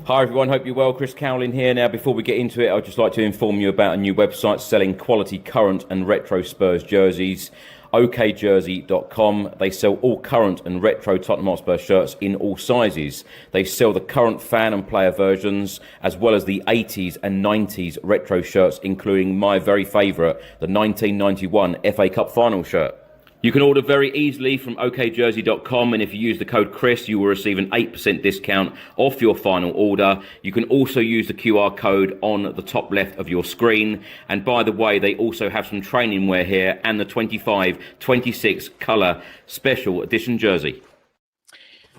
Hi everyone, hope you're well. Chris Cowlin here. Now before we get into it, I'd just like to inform you about a new website selling quality current and retro Spurs jerseys, okjersey.com. They sell all current and retro Tottenham Hotspur shirts in all sizes. They sell the current fan and player versions, as well as the 80s and 90s retro shirts, including my very favourite, the 1991 FA Cup final shirt. You can order very easily from okjersey.com, and if you use the code Chris, you will receive an 8% discount off your final order. You can also use the QR code on the top left of your screen. And by the way, they also have some training wear here and the 25-26 colour special edition jersey.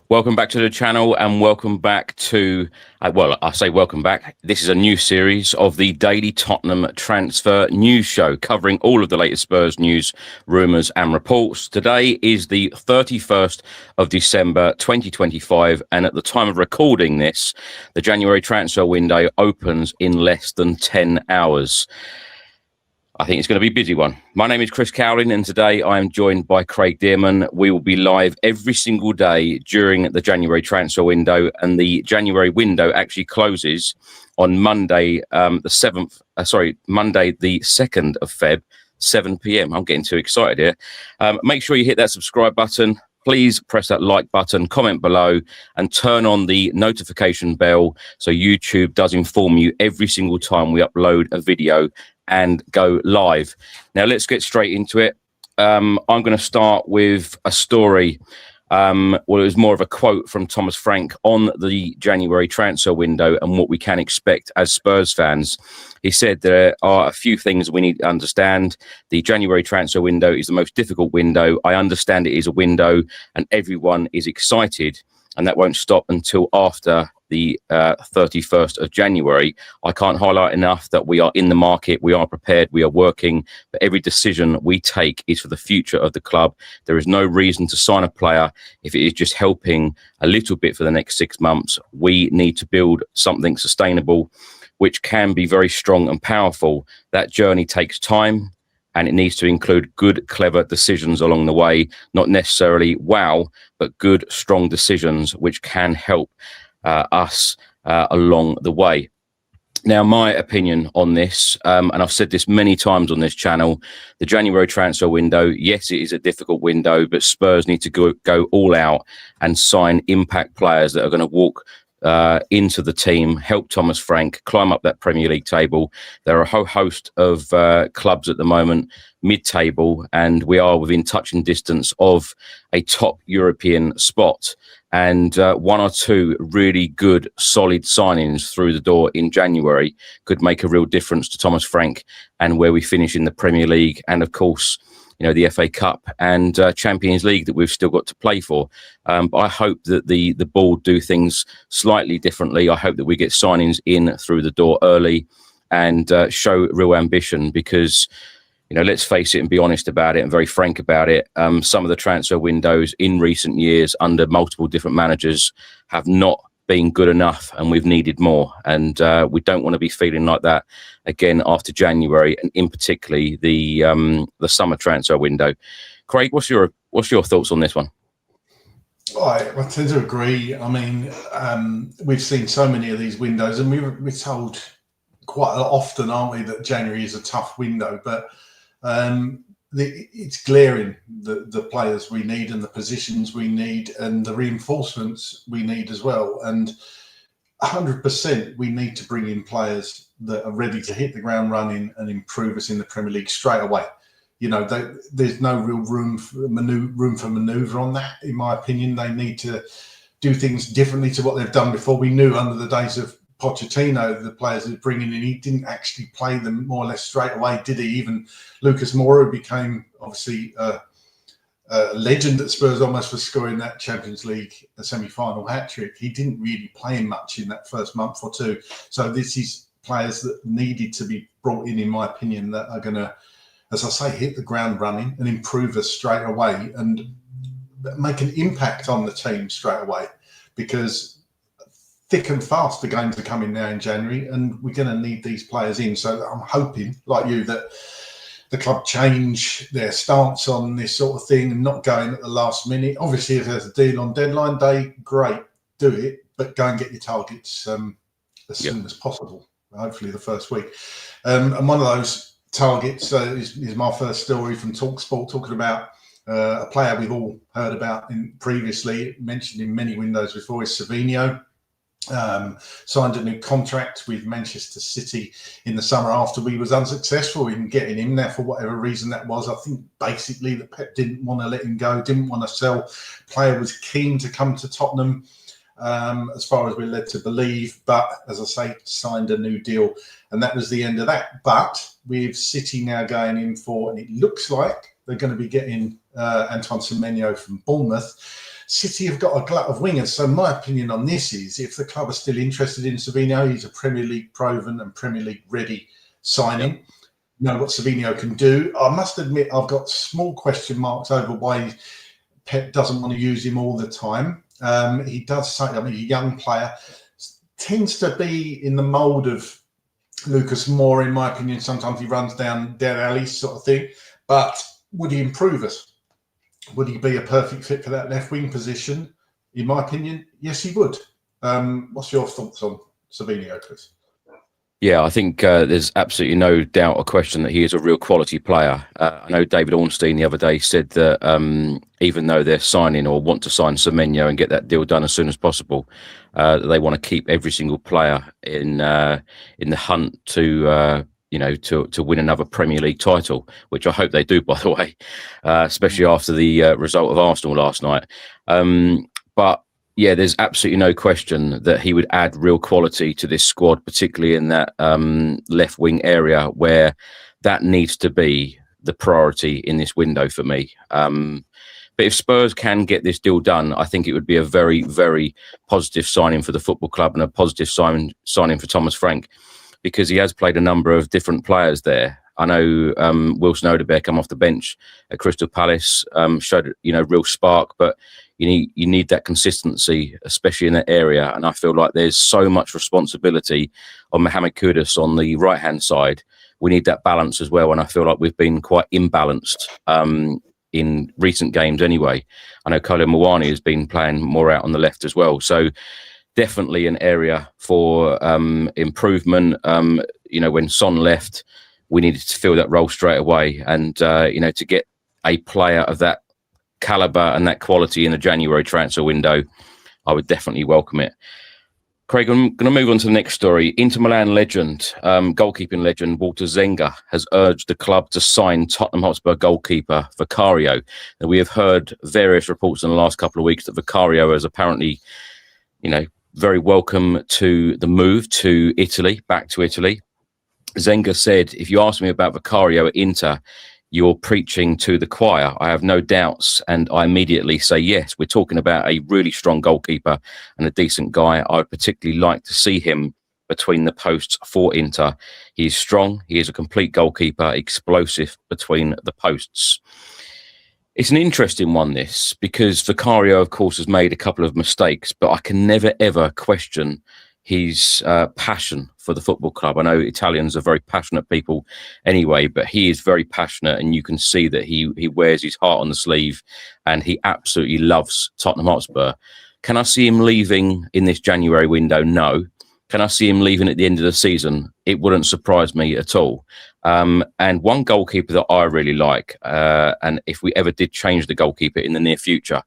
Welcome back to the channel, and welcome back to, I say welcome back. This is a new series of the Daily Tottenham Transfer News Show, covering all of the latest Spurs news, rumours and reports. Today is the 31st of December 2025, and at the time of recording this, the January transfer window opens in less than 10 hours. I think it's going to be a busy one. My name is Chris Cowlin, and today I am joined by Craig Dearman. We will be live every single day during the January transfer window, and the January window actually closes on Monday, Monday the 2nd of Feb, 7 p.m. I'm getting too excited here. Make sure you hit that subscribe button. Please press that like button, comment below, and turn on the notification bell so YouTube does inform you every single time we upload a video and go live. Now let's get straight into it. I'm going to start with a story. It was more of a quote from Thomas Frank on the January transfer window and what we can expect as Spurs fans. He said there are a few things we need to understand. The January transfer window is the most difficult window. I understand it is a window and everyone is excited, and that won't stop until after the 31st of January. I can't highlight enough that we are in the market, we are prepared, we are working, but every decision we take is for the future of the club. There is no reason to sign a player if it is just helping a little bit for the next 6 months. We need to build something sustainable, which can be very strong and powerful. That journey takes time, and it needs to include good, clever decisions along the way, not necessarily wow, but good, strong decisions which can help us along the way. Now, my opinion on this, and I've said this many times on this channel, the January transfer window, yes, it is a difficult window, but Spurs need to go all out and sign impact players that are going to walk into the team, help Thomas Frank climb up that Premier League table. There are a whole host of clubs at the moment mid-table, and we are within touching distance of a top European spot. And one or two really good, solid signings through the door in January could make a real difference to Thomas Frank and where we finish in the Premier League, and of course, you know, the FA Cup and Champions League that we've still got to play for. But I hope that the board do things slightly differently. I hope that we get signings in through the door early and show real ambition, because, you know, let's face it and be honest about it and very frank about it. Some of the transfer windows in recent years under multiple different managers have not been good enough, and we've needed more. And we don't want to be feeling like that again after January, and in particularly the summer transfer window. Craig, what's your thoughts on this one? I tend to agree. I mean, we've seen so many of these windows, and we're told quite often, aren't we, that January is a tough window, but it's glaring, the players we need and the positions we need and the reinforcements we need as well. And 100% we need to bring in players that are ready to hit the ground running and improve us in the Premier League straight away. You know, there's no real room for manoeuvre on that, in my opinion. They need to do things differently to what they've done before. We knew under the days of Pochettino, the players he's bringing in, he didn't actually play them more or less straight away, did he? Even Lucas Moura became obviously a legend at Spurs almost for scoring that Champions League semi-final hat-trick. He didn't really play much in that first month or two. So this is players that needed to be brought in my opinion, that are going to, as I say, hit the ground running and improve us straight away and make an impact on the team straight away. Because thick and fast the games are coming now in January, and we're going to need these players in. So I'm hoping, like you, that the club change their stance on this sort of thing and not going at the last minute. Obviously, if there's a deal on deadline day, great, do it, but go and get your targets as soon as possible, hopefully the first week. And one of those targets is my first story from TalkSport, talking about a player we've all heard about previously, mentioned in many windows before, is Savinho. Signed a new contract with Manchester City in the summer after we was unsuccessful in getting him there for whatever reason that was. I think basically that Pep didn't want to let him go, didn't want to sell. Player was keen to come to Tottenham, as far as we're led to believe, but as I say, signed a new deal, and that was the end of that. But with City now going in for, and it looks like they're going to be getting Antoine Semenyo from Bournemouth. City have got a glut of wingers. So my opinion on this is, if the club are still interested in Savinho, he's a Premier League proven and Premier League ready signing. You know what Savinho can do. I must admit, I've got small question marks over why Pep doesn't want to use him all the time. He does say, I mean, a young player tends to be in the mould of Lucas Moore, in my opinion. Sometimes he runs down alleys sort of thing. But would he improve us? Would he be a perfect fit for that left wing position? In my opinion, yes, he would. What's your thoughts on Savinho, Chris? Yeah, I think there's absolutely no doubt or question that he is a real quality player. I know David Ornstein the other day said that even though they're signing or want to sign Semenyo and get that deal done as soon as possible, they want to keep every single player in the hunt to win another Premier League title, which I hope they do, by the way, especially after the result of Arsenal last night. But yeah, there's absolutely no question that he would add real quality to this squad, particularly in that left wing area where that needs to be the priority in this window for me. But if Spurs can get this deal done, I think it would be a very, very positive signing for the football club and a positive signing for Thomas Frank, because he has played a number of different players there. I know Wilson Odobert come off the bench at Crystal Palace, showed real spark, but you need that consistency, especially in that area. And I feel like there's so much responsibility on Mohamed Kudus on the right hand side. We need that balance as well, and I feel like we've been quite imbalanced in recent games anyway. I know Kolo Muani has been playing more out on the left as well, so definitely an area for improvement. When Son left, we needed to fill that role straight away, and to get a player of that caliber and that quality in a January transfer window, I would definitely welcome it. Craig, I'm going to move on to the next story. Inter Milan legend, goalkeeping legend Walter Zenga has urged the club to sign Tottenham Hotspur goalkeeper Vicario. And we have heard various reports in the last couple of weeks that Vicario is apparently, very welcome to the move to Italy, back to Italy. Zenga said, if you ask me about Vicario at Inter, you're preaching to the choir. I have no doubts, and I immediately say yes. We're talking about a really strong goalkeeper and a decent guy. I would particularly like to see him between the posts for Inter. He's strong. He is a complete goalkeeper, explosive between the posts. It's an interesting one, this, because Vicario, of course, has made a couple of mistakes, but I can never, ever question his passion for the football club. I know Italians are very passionate people anyway, but he is very passionate, and you can see that he wears his heart on the sleeve, and he absolutely loves Tottenham Hotspur. Can I see him leaving in this January window? No. Can I see him leaving at the end of the season? It wouldn't surprise me at all. And one goalkeeper that I really like, and if we ever did change the goalkeeper in the near future,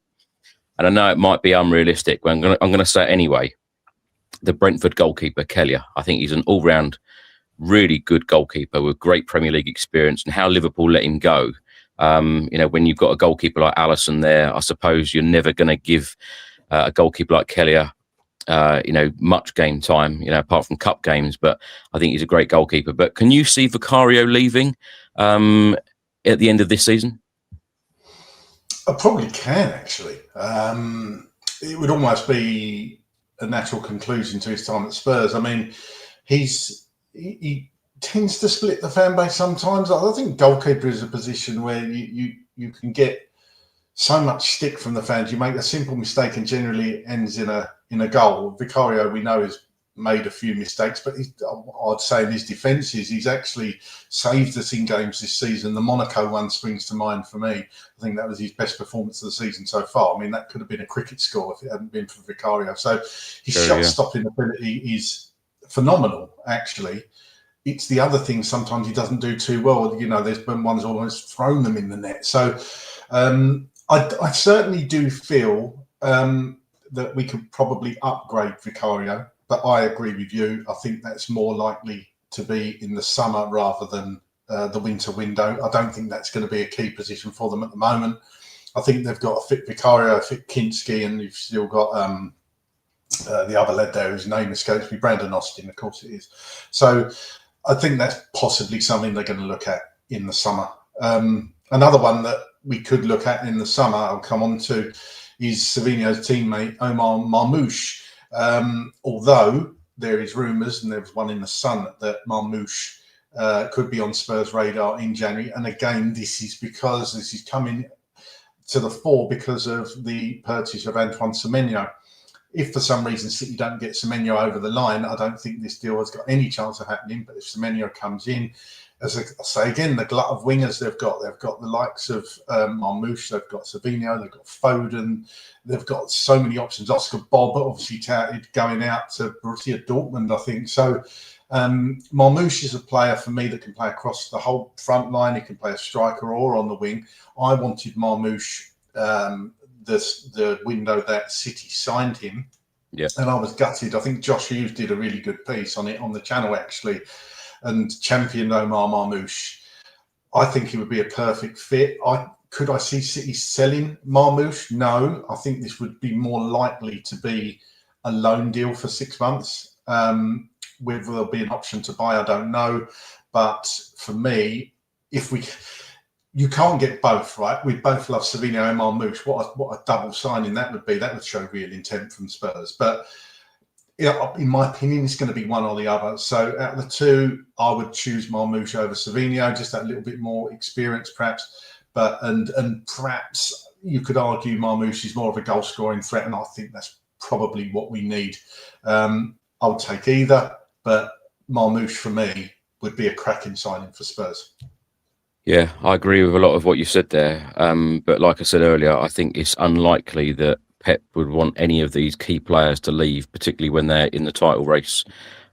and I know it might be unrealistic, but I'm going to say it anyway, the Brentford goalkeeper, Kelleher. I think he's an all-round, really good goalkeeper with great Premier League experience, and how Liverpool let him go. When you've got a goalkeeper like Alisson there, I suppose you're never going to give a goalkeeper like Kelleher much game time, apart from cup games, but I think he's a great goalkeeper. But can you see Vicario leaving at the end of this season? I probably can, actually. It would almost be a natural conclusion to his time at Spurs. I mean, he tends to split the fan base sometimes. I think goalkeeper is a position where you can get so much stick from the fans. You make a simple mistake and generally it ends in a in a goal. Vicario, we know, has made a few mistakes, but I'd say in his defences, he's actually saved us in games this season. The Monaco one springs to mind for me. I think that was his best performance of the season so far. I mean, that could have been a cricket score if it hadn't been for Vicario. So his shot-stopping ability is phenomenal, actually. It's the other thing sometimes he doesn't do too well. There's been ones almost thrown them in the net. So I certainly do feel that we could probably upgrade Vicario. But I agree with you. I think that's more likely to be in the summer rather than the winter window. I don't think that's going to be a key position for them at the moment. I think they've got a fit Vicario, a fit Kinski, and you've still got the other lad there whose name escapes me, Brandon Austin, of course it is. So I think that's possibly something they're going to look at in the summer. Another one that we could look at in the summer, I'll come on to, is Savinho's teammate, Omar Marmoush. Although there is rumours, and there was one in the Sun, that Marmoush could be on Spurs' radar in January. And again, this is coming to the fore because of the purchase of Antoine Semenyo. If for some reason City don't get Semenyo over the line, I don't think this deal has got any chance of happening. But if Semenyo comes in, as I say again, the glut of wingers they've got the likes of Marmoush, they've got Savinho, they've got Foden, they've got so many options. Oscar Bob, obviously touted going out to Borussia Dortmund, I think. So Marmoush is a player for me that can play across the whole front line. He can play a striker or on the wing. I wanted Marmoush the window that City signed him, and I was gutted. I think Josh Hughes did a really good piece on it on the channel actually, and championed Omar Marmoush. I think he would be a perfect fit. Could I see City selling Marmoush? No. I think this would be more likely to be a loan deal for 6 months. Whether there'll be an option to buy, I don't know. But for me, you can't get both, right? We both love Savinho and Marmoush. What a double signing that would be. That would show real intent from Spurs. But in my opinion, it's going to be one or the other. So out of the two, I would choose Marmoush over Savinho, just that little bit more experience, perhaps. But and perhaps you could argue Marmoush is more of a goal scoring threat, and I think that's probably what we need. I would take either, but Marmoush for me would be a cracking signing for Spurs. Yeah, I agree with a lot of what you said there. But like I said earlier, I think it's unlikely that Pep would want any of these key players to leave, particularly when they're in the title race.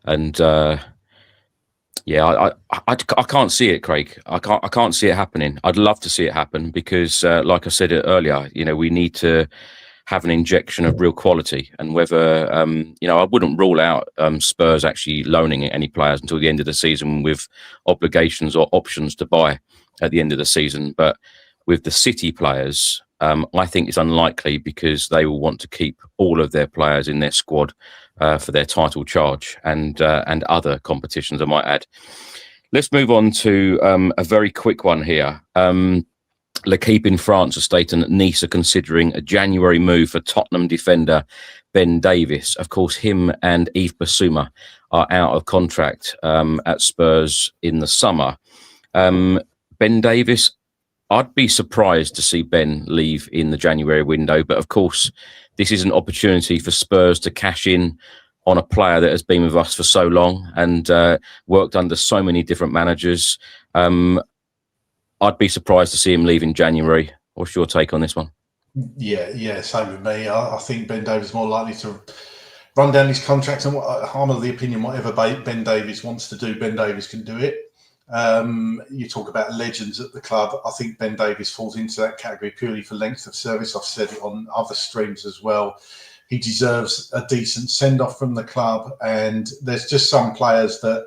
And I can't see it, Craig. I can't see it happening. I'd love to see it happen because, like I said earlier, we need to have an injection of real quality. And whether I wouldn't rule out Spurs actually loaning any players until the end of the season with obligations or options to buy at the end of the season. But with the City players, I think it's unlikely because they will want to keep all of their players in their squad for their title charge and other competitions, I might add. Let's move on to a very quick one here. L'Équipe in France has stated that Nice are considering a January move for Tottenham defender Ben Davies. Of course, him and Yves Bissouma are out of contract at Spurs in the summer. Ben Davies, I'd be surprised to see Ben leave in the January window, but of course, this is an opportunity for Spurs to cash in on a player that has been with us for so long and worked under so many different managers. I'd be surprised to see him leave in January. What's your take on this one? Yeah, same with me. I think Ben Davies is more likely to run down his contract, and I'm of the opinion whatever Ben Davies wants to do, Ben Davies can do it. You talk about legends at the club. I think Ben Davies falls into that category purely for length of service. I've said it on other streams as well. He deserves a decent send-off from the club, and there's just some players that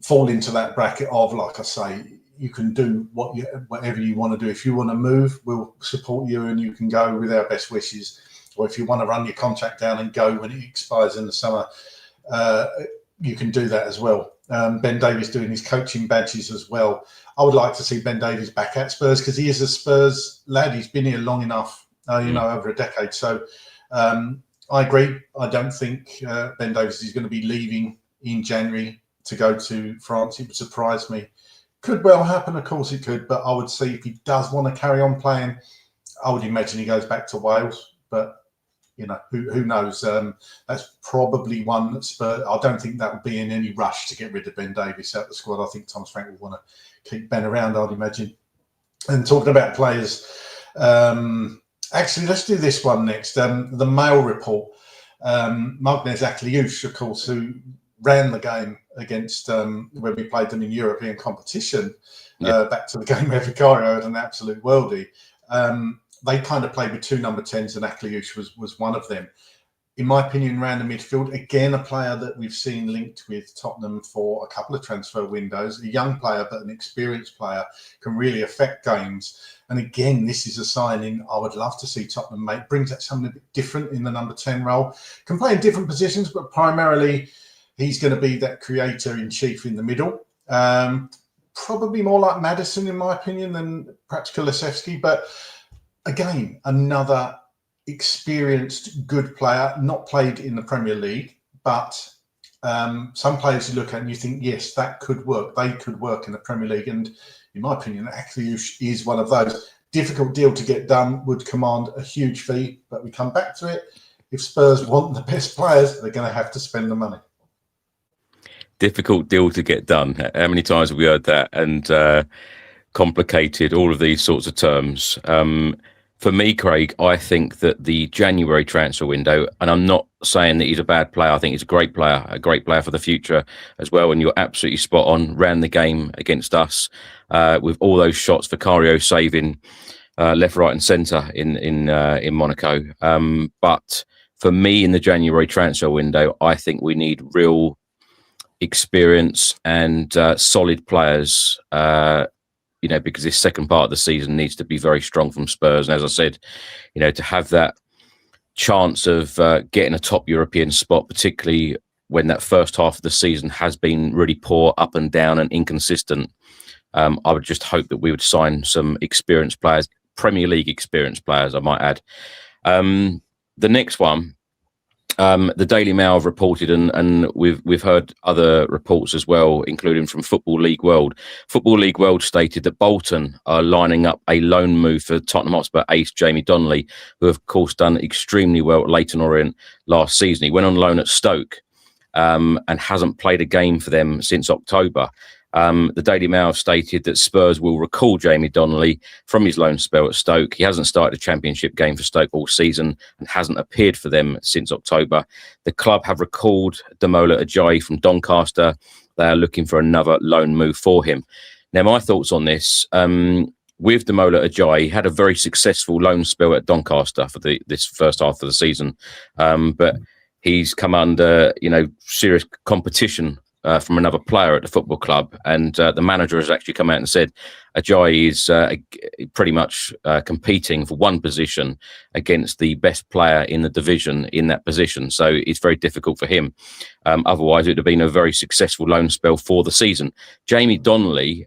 fall into that bracket of, like I say, you can do whatever you want to do. If you want to move, we'll support you and you can go with our best wishes. Or if you want to run your contract down and go when it expires in the summer, you can do that as well. Ben Davies doing his coaching badges as well. I would like to see Ben Davies back at Spurs because he is a Spurs lad. He's been here long enough, over a decade. So I agree. I don't think Ben Davies is going to be leaving in January to go to France. It would surprise me. Could well happen, of course it could, but I would see if he does want to carry on playing, I would imagine he goes back to Wales. But who knows? That's probably one that Spurs. I don't think that would be in any rush to get rid of Ben Davies out the squad. I think Thomas Frank will want to keep Ben around, I'd imagine. And talking about players, actually, let's do this one next. The Mail report. Maghnes Akliouche, of course, who ran the game against when we played them in European competition, back to the game where Vicario had an absolute worldie. They kind of played with two number 10s, and Akliouche was one of them. In my opinion, ran the midfield. Again, a player that we've seen linked with Tottenham for a couple of transfer windows. A young player, but an experienced player, can really affect games. And again, this is a signing I would love to see Tottenham make. Brings out something a bit different in the number 10 role. Can play in different positions, but primarily he's going to be that creator-in-chief in the middle. Probably more like Maddison, in my opinion, than perhaps Kulusevski. But again, another experienced, good player, not played in the Premier League, but some players you look at and you think, yes, that could work. They could work in the Premier League. And in my opinion, Akliouche is one of those. Difficult deal to get done, would command a huge fee, but we come back to it. If Spurs want the best players, they're going to have to spend the money. Difficult deal to get done. How many times have we heard that? And complicated, all of these sorts of terms. For me, Craig, I think that the January transfer window, and I'm not saying that he's a bad player, I think he's a great player for the future as well. And you're absolutely spot on, ran the game against us with all those shots, Vicario saving left, right and centre in Monaco. But for me, in the January transfer window, I think we need real experience and solid players, because this second part of the season needs to be very strong from Spurs. And as I said, to have that chance of getting a top European spot, particularly when that first half of the season has been really poor, up and down and inconsistent, I would just hope that we would sign some experienced players, Premier League experienced players, I might add. The next one, the Daily Mail have reported, and we've heard other reports as well, including from Football League World. Football League World stated that Bolton are lining up a loan move for Tottenham Hotspur ace Jamie Donley, who of course done extremely well at Leyton Orient last season. He went on loan at Stoke and hasn't played a game for them since October. The Daily Mail stated that Spurs will recall Jamie Donley from his loan spell at Stoke. He hasn't started a championship game for Stoke all season and hasn't appeared for them since October. The club have recalled Donley and Ajayi from Doncaster. They are looking for another loan move for him. Now, my thoughts on this, with Donley and Ajayi, he had a very successful loan spell at Doncaster for this first half of the season. But he's come under, serious competition from another player at the football club, and the manager has actually come out and said Ajayi is pretty much competing for one position against the best player in the division in that position, so it's very difficult for him. Otherwise it would have been a very successful loan spell for the season. Jamie Donley,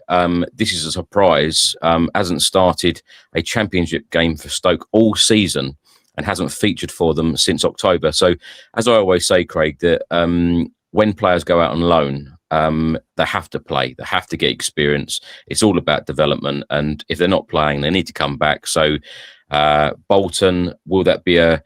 this is a surprise, hasn't started a championship game for Stoke all season and hasn't featured for them since October. So as I always say, Craig, that when players go out on loan, they have to play. They have to get experience. It's all about development. And if they're not playing, they need to come back. So Bolton, will that be a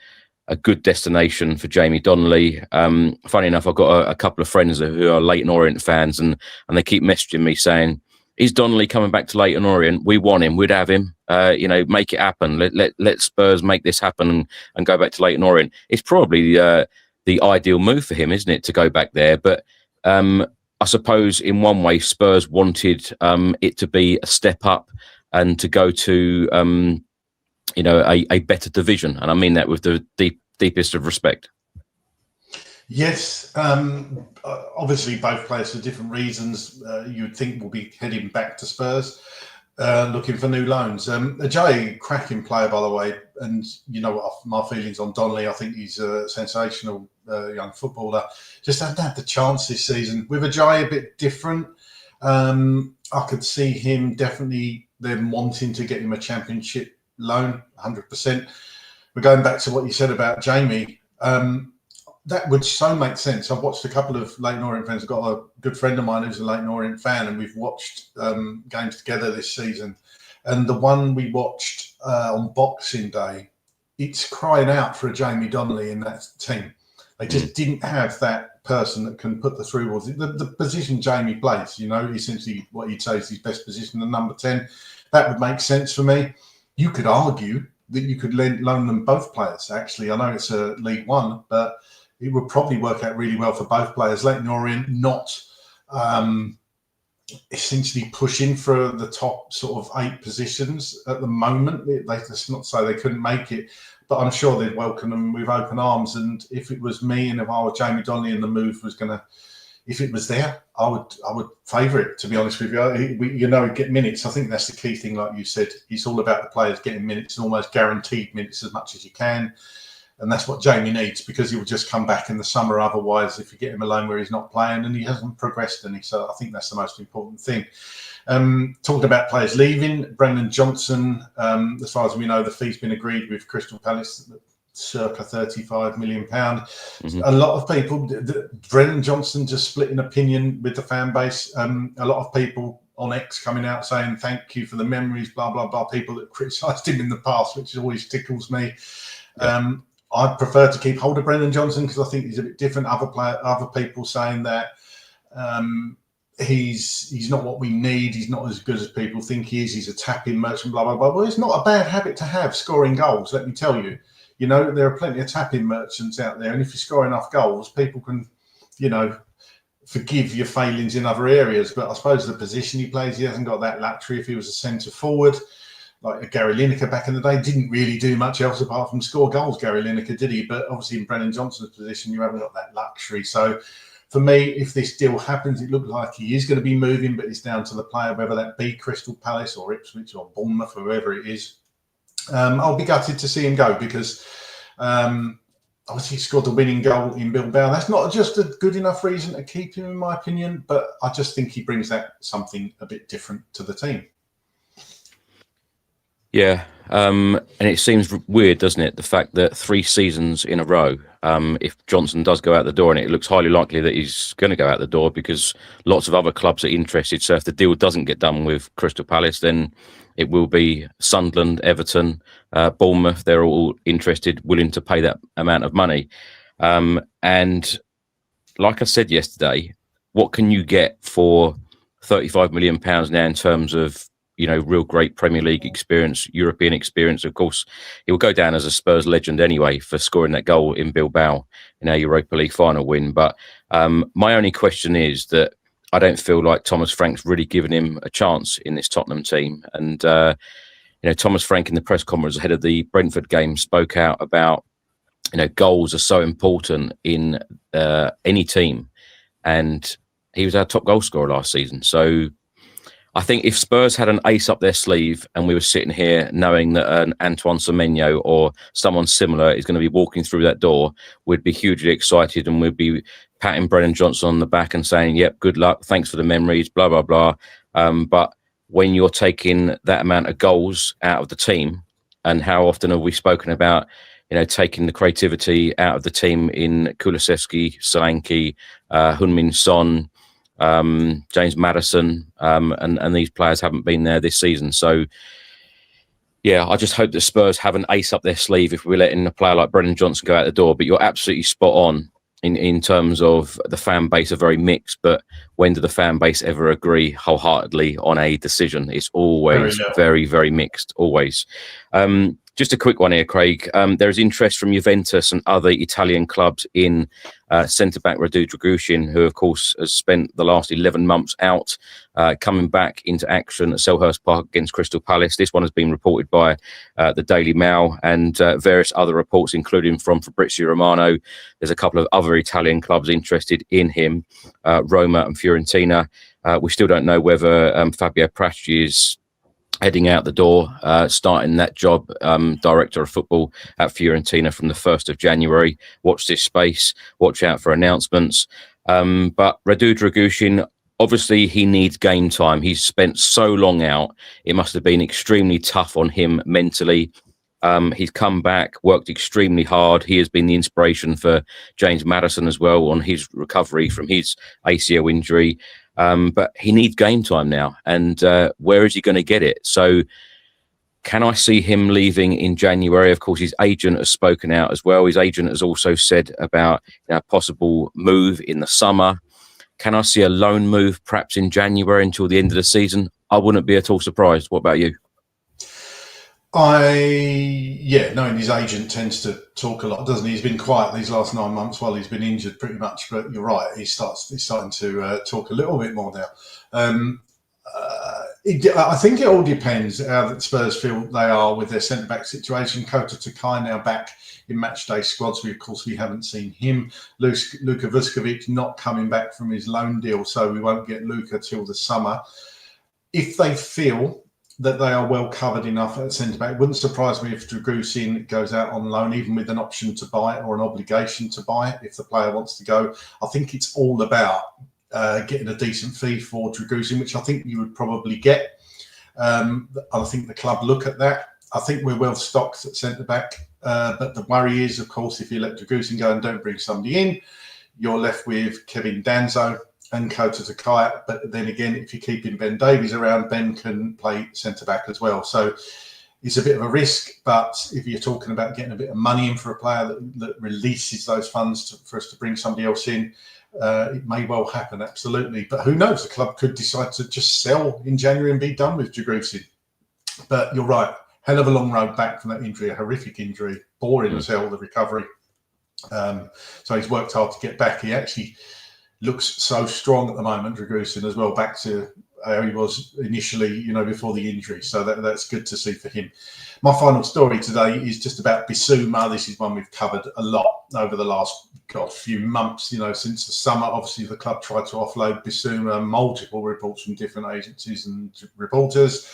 good destination for Jamie Donley? Funny enough, I've got a couple of friends who are Leyton Orient fans, and they keep messaging me saying, is Donley coming back to Leyton Orient? We want him. We'd have him. Make it happen. Let Spurs make this happen and go back to Leyton Orient. It's probably the ideal move for him, isn't it, to go back there? But I suppose in one way Spurs wanted it to be a step up and to go to a better division, and I mean that with the deepest of respect. Yes, obviously both players for different reasons. You would think will be heading back to Spurs, looking for new loans. Ajayi, cracking player, by the way, and my feelings on Donley. I think he's a sensational young footballer. Just haven't had the chance this season. With Ajayi, a bit different. I could see him definitely them wanting to get him a championship loan, 100%. We're going back to what you said about Jamie. That would so make sense. I've watched a couple of Leyton Orient fans. I've got a good friend of mine who's a Leyton Orient fan, and we've watched games together this season. And the one we watched on Boxing Day, it's crying out for a Jamie Donley in that team. They just didn't have that person that can put the through balls. The position Jamie plays, essentially what you'd say is his best position, the number 10. That would make sense for me. You could argue that you could loan them both players, actually. I know it's a League One, but it would probably work out really well for both players. Leyton Orient not essentially pushing for the top sort of 8 positions at the moment. That's not to say they couldn't make it, but I'm sure they'd welcome them with open arms. And if it was me and if I were Jamie Donley and the move was going to, if it was there, I would favour it, to be honest with you. He'd get minutes. I think that's the key thing, like you said. It's all about the players getting minutes, and almost guaranteed minutes as much as you can. And that's what Jamie needs, because he will just come back in the summer otherwise if you get him alone where he's not playing, and he hasn't progressed any. So I think that's the most important thing. Talking about players leaving, Brennan Johnson, as far as we know, the fee's been agreed with Crystal Palace, circa £35 million. Mm-hmm. A lot of people, Brennan Johnson just split an opinion with the fan base. A lot of people on X coming out saying thank you for the memories, blah, blah, blah. People that criticised him in the past, which always tickles me. Yeah. I'd prefer to keep hold of Brennan Johnson because I think he's a bit different. Other people saying that he's not what we need. He's not as good as people think he is. He's a tap-in merchant, blah, blah, blah. Well, it's not a bad habit to have, scoring goals, let me tell you. There are plenty of tap-in merchants out there. And if you score enough goals, people can, forgive your failings in other areas. But I suppose the position he plays, he hasn't got that luxury. If he was a centre-forward, like a Gary Lineker back in the day, didn't really do much else apart from score goals, Gary Lineker, did he? But obviously in Brennan Johnson's position, you haven't got that luxury. So for me, if this deal happens, it looks like he is going to be moving, but it's down to the player, whether that be Crystal Palace or Ipswich or Bournemouth, or whoever it is. I'll be gutted to see him go because obviously he scored the winning goal in Bilbao. That's not just a good enough reason to keep him, in my opinion, but I just think he brings that something a bit different to the team. Yeah, and it seems weird, doesn't it? The fact that 3 seasons in a row, if Johnson does go out the door, and it looks highly likely that he's going to go out the door because lots of other clubs are interested. So if the deal doesn't get done with Crystal Palace, then it will be Sunderland, Everton, Bournemouth. They're all interested, willing to pay that amount of money. And like I said yesterday, what can you get for £35 million now in terms of real great Premier League experience, European experience? Of course, he will go down as a Spurs legend anyway for scoring that goal in Bilbao in our Europa League final win. But my only question is that I don't feel like Thomas Frank's really given him a chance in this Tottenham team. And, Thomas Frank in the press conference ahead of the Brentford game spoke out about, goals are so important in any team. And he was our top goal scorer last season. So I think if Spurs had an ace up their sleeve and we were sitting here knowing that an Antoine Semenyo or someone similar is going to be walking through that door, we'd be hugely excited and we'd be patting Brennan Johnson on the back and saying, yep, good luck, thanks for the memories, blah, blah, blah. But when you're taking that amount of goals out of the team, and how often have we spoken about, taking the creativity out of the team in Kulusevski, Solanke, Heung-min Son, James Maddison, and these players haven't been there this season. So yeah, I just hope that Spurs have an ace up their sleeve if we're letting a player like Brennan Johnson go out the door. But you're absolutely spot on in terms of the fan base are very mixed, but when do the fan base ever agree wholeheartedly on a decision? It's always very, very mixed, always. Just a quick one here, Craig. There is interest from Juventus and other Italian clubs in centre-back Radu Drăgușin, who, of course, has spent the last 11 months out, coming back into action at Selhurst Park against Crystal Palace. This one has been reported by the Daily Mail and various other reports, including from Fabrizio Romano. There's a couple of other Italian clubs interested in him, Roma and Fiorentina. We still don't know whether Fabio Prasci is heading out the door, starting that job, director of football at Fiorentina from the 1st of January. Watch this space, watch out for announcements. But Radu Drăgușin, obviously he needs game time. He's spent so long out. It must have been extremely tough on him mentally. He's come back, worked extremely hard. He has been the inspiration for James Maddison as well on his recovery from his ACL injury. But he needs game time now. And where is he going to get it? So Can I see him leaving in January? Of course, his agent has spoken out as well. His agent has also said about a possible move in the summer. Can I see a loan move perhaps in January until the end of the season? I wouldn't be at all surprised. What about you? Knowing his agent tends to talk a lot, doesn't he? He's been quiet these last 9 months while he's been injured pretty much, but you're right, he's starting to talk a little bit more now. I think it all depends how the Spurs feel they are with their centre-back situation. Kota Takai now back in matchday squads. We haven't seen him. Luka Vuskovic not coming back from his loan deal, so we won't get Luka till the summer. If they feel that they are well covered enough at centre-back, it wouldn't surprise me if Drăgușin goes out on loan, even with an option to buy it or an obligation to buy it if the player wants to go. I think it's all about getting a decent fee for Drăgușin, which I think you would probably get. I think the club look at that. I think we're well stocked at centre-back, but the worry is, of course, if you let Drăgușin go and don't bring somebody in, you're left with Kevin Danso and Kota Takai. But then again, if you're keeping Ben Davies around, Ben can play centre-back as well. So it's a bit of a risk, but if you're talking about getting a bit of money in for a player that releases those funds for us to bring somebody else in, it may well happen, absolutely. But who knows? The club could decide to just sell in January and be done with Drăgușin. But you're right. Hell of a long road back from that injury, a horrific injury, boring as hell, the recovery. So he's worked hard to get back. He actually looks so strong at the moment, Drăgușin, as well, back to how he was initially, before the injury. So that's good to see for him. My final story today is just about Bissouma. This is one we've covered a lot over the last few months, since the summer. Obviously, the club tried to offload Bissouma, multiple reports from different agencies and reporters.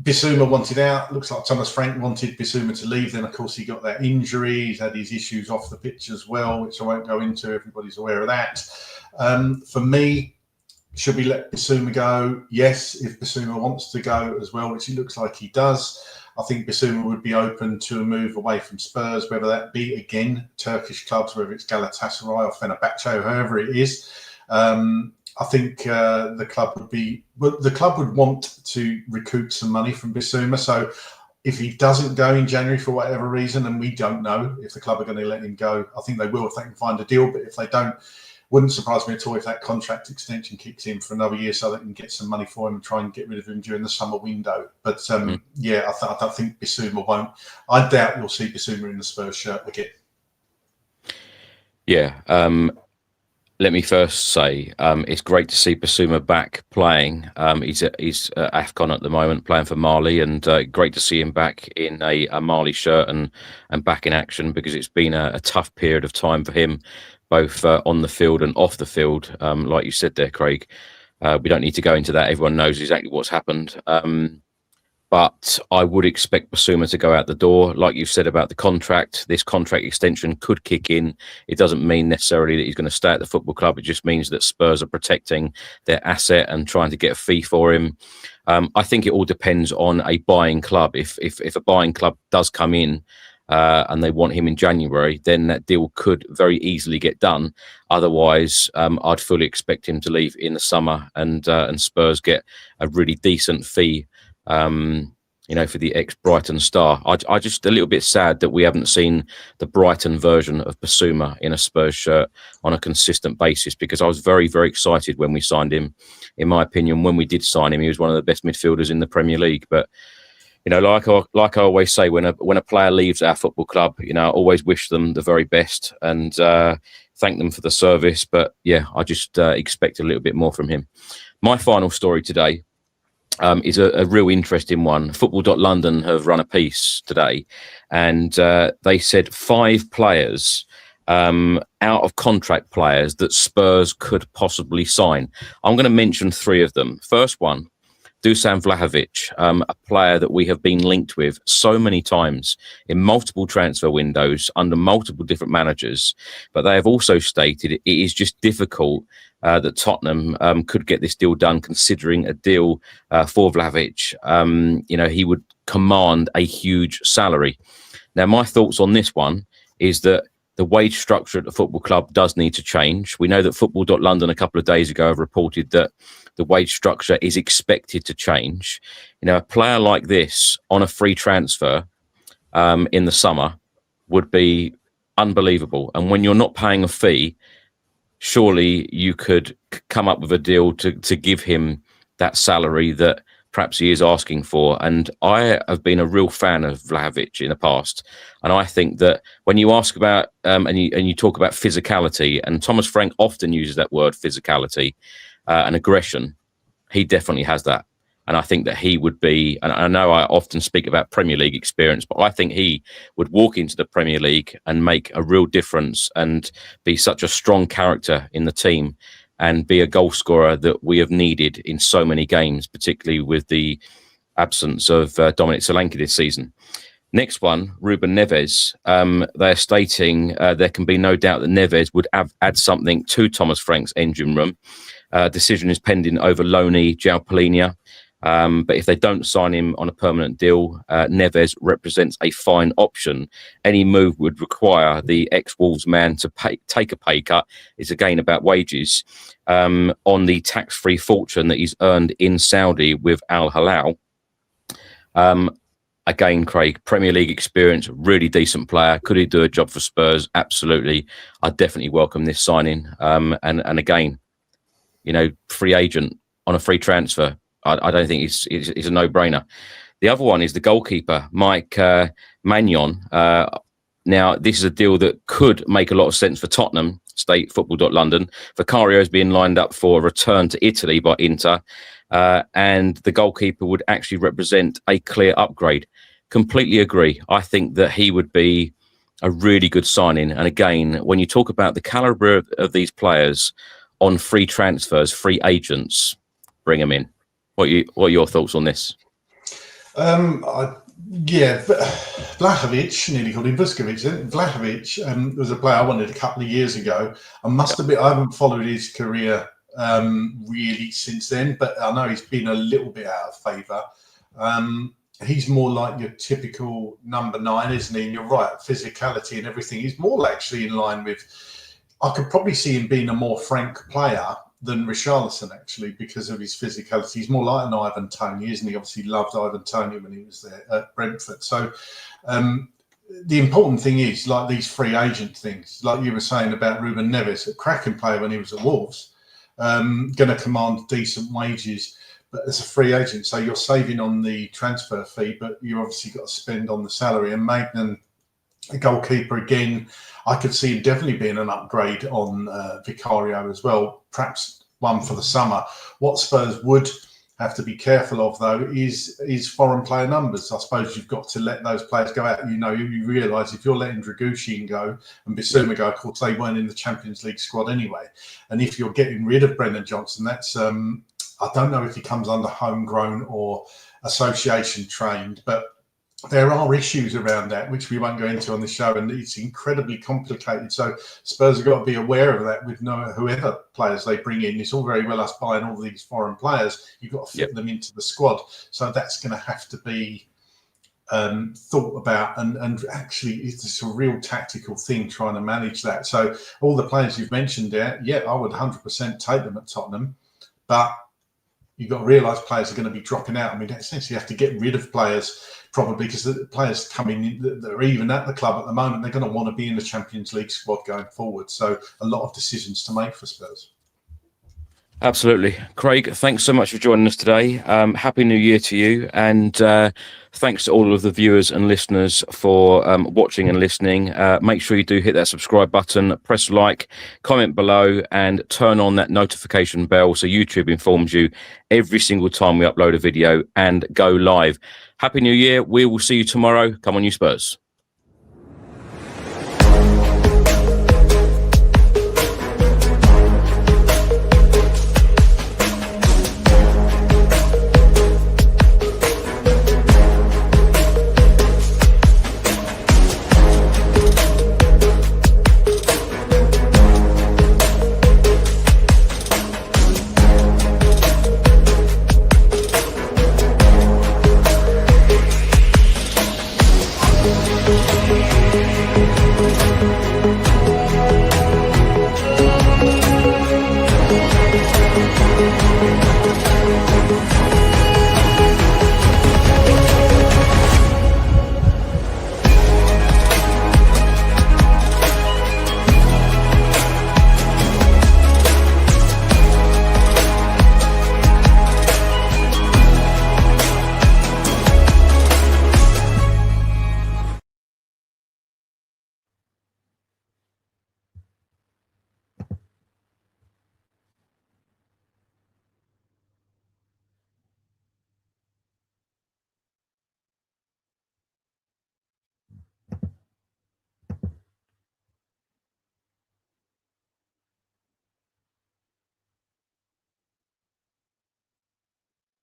Bissouma wanted out. Looks like Thomas Frank wanted Bissouma to leave. Then, of course, he got that injury. He's had his issues off the pitch as well, which I won't go into. Everybody's aware of that. For me, should we let Bissouma go? Yes, if Bissouma wants to go as well, which it looks like he does. I think Bissouma would be open to a move away from Spurs, whether that be, again, Turkish clubs, whether it's Galatasaray or Fenerbahce, or whoever it is. I think the club would want to recoup some money from Bissouma. So if he doesn't go in January for whatever reason, and we don't know if the club are going to let him go, I think they will if they can find a deal. But if they don't, wouldn't surprise me at all if that contract extension kicks in for another year so they can get some money for him and try and get rid of him during the summer window. But I don't think Bissouma won't. I doubt you'll see Bissouma in the Spurs shirt again. Yeah. Let me first say it's great to see Bissouma back playing. He's at AFCON at the moment, playing for Mali, and great to see him back in a Mali shirt and back in action, because it's been a tough period of time for him, both on the field and off the field. Like you said there, Craig, we don't need to go into that. Everyone knows exactly what's happened. But I would expect Bissouma to go out the door. Like you said about the contract, this contract extension could kick in. It doesn't mean necessarily that he's going to stay at the football club. It just means that Spurs are protecting their asset and trying to get a fee for him. I think it all depends on a buying club. If a buying club does come in and they want him in January, then that deal could very easily get done. Otherwise, I'd fully expect him to leave in the summer, and Spurs get a really decent fee for the ex-Brighton star. I just a little bit sad that we haven't seen the Brighton version of Bissouma in a Spurs shirt on a consistent basis, because I was very, very excited when we signed him. In my opinion, when we did sign him, he was one of the best midfielders in the Premier League. But like I always say, when a player leaves our football club, I always wish them the very best and thank them for the service. But yeah, I just expect a little bit more from him. My final story today is a real interesting one. Football.London have run a piece today, and they said 5 players out of contract players that Spurs could possibly sign. I'm going to mention 3 of them. First one, Dusan Vlahovic, a player that we have been linked with so many times in multiple transfer windows under multiple different managers, but they have also stated it is just difficult that Tottenham could get this deal done, considering a deal for Vlahovic. He would command a huge salary. Now, my thoughts on this one is that the wage structure at the football club does need to change. We know that Football.London a couple of days ago have reported that the wage structure is expected to change. You know, a player like this on a free transfer in the summer would be unbelievable. And when you're not paying a fee, surely you could come up with a deal to give him that salary that perhaps he is asking for. And I have been a real fan of Vlahovic in the past. And I think that when you ask about and you talk about physicality, and Thomas Frank often uses that word physicality and aggression, he definitely has that. And I think that he would be, and I know I often speak about Premier League experience, but I think he would walk into the Premier League and make a real difference and be such a strong character in the team and be a goal scorer that we have needed in so many games, particularly with the absence of Dominic Solanke this season. Next one, Ruben Neves. They're stating there can be no doubt that Neves would add something to Thomas Frank's engine room. Decision is pending over Loney, João Palhinha. But if they don't sign him on a permanent deal, Neves represents a fine option. Any move would require the ex-Wolves man to take a pay cut. It's again about wages on the tax-free fortune that he's earned in Saudi with Al Hilal. Again, Craig, Premier League experience, really decent player. Could he do a job for Spurs? Absolutely. I'd definitely welcome this signing. And again, you know, free agent on a free transfer. I don't think it's a no-brainer. The other one is the goalkeeper, Maignan. Now, this is a deal that could make a lot of sense for Tottenham, Football.London. Vicario is being lined up for a return to Italy by Inter, and the goalkeeper would actually represent a clear upgrade. Completely agree. I think that he would be a really good signing. And again, when you talk about the calibre of these players on free transfers, free agents, bring them in. What are your thoughts on this? Vlahovic, nearly called him Vuskovic. Vlahovic was a player I wanted a couple of years ago. I must admit, I haven't followed his career really since then, but I know he's been a little bit out of favour. He's more like your typical number 9, isn't he? And you're right, physicality and everything. He's more actually in line with, I could probably see him being a more frank player than Richarlison, actually, because of his physicality. He's more like an Ivan Toney, isn't he? Obviously loved Ivan Toney when he was there at Brentford. So the important thing is, like these free agent things, like you were saying about Ruben Neves, a cracking player when he was at Wolves, going to command decent wages, but as a free agent, so you're saving on the transfer fee, but you obviously got to spend on the salary. And Maignan, a goalkeeper, again, I could see him definitely being an upgrade on Vicario as well, perhaps one for the summer. What Spurs would have to be careful of, though, is foreign player numbers. I suppose you've got to let those players go out. You know, you realise if you're letting Drăgușin go and Bissouma go, of course, they weren't in the Champions League squad anyway. And if you're getting rid of Brennan Johnson, that's, I don't know if he comes under homegrown or association trained, but there are issues around that, which we won't go into on the show, and it's incredibly complicated. So Spurs have got to be aware of that with whoever players they bring in. It's all very well us buying all these foreign players. You've got to fit them into the squad. So that's going to have to be thought about. And actually, it's a real tactical thing trying to manage that. So all the players you've mentioned there, I would 100% take them at Tottenham. But you've got to realise players are going to be dropping out. I mean, essentially you have to get rid of players probably because the players coming in that are even at the club at the moment, they're going to want to be in the Champions League squad going forward. So a lot of decisions to make for Spurs. Absolutely. Craig, thanks so much for joining us today. Happy New Year to you. And thanks to all of the viewers and listeners for watching and listening. Make sure you do hit that subscribe button, press like, comment below, and turn on that notification bell so YouTube informs you every single time we upload a video and go live. Happy New Year. We will see you tomorrow. Come on, you Spurs.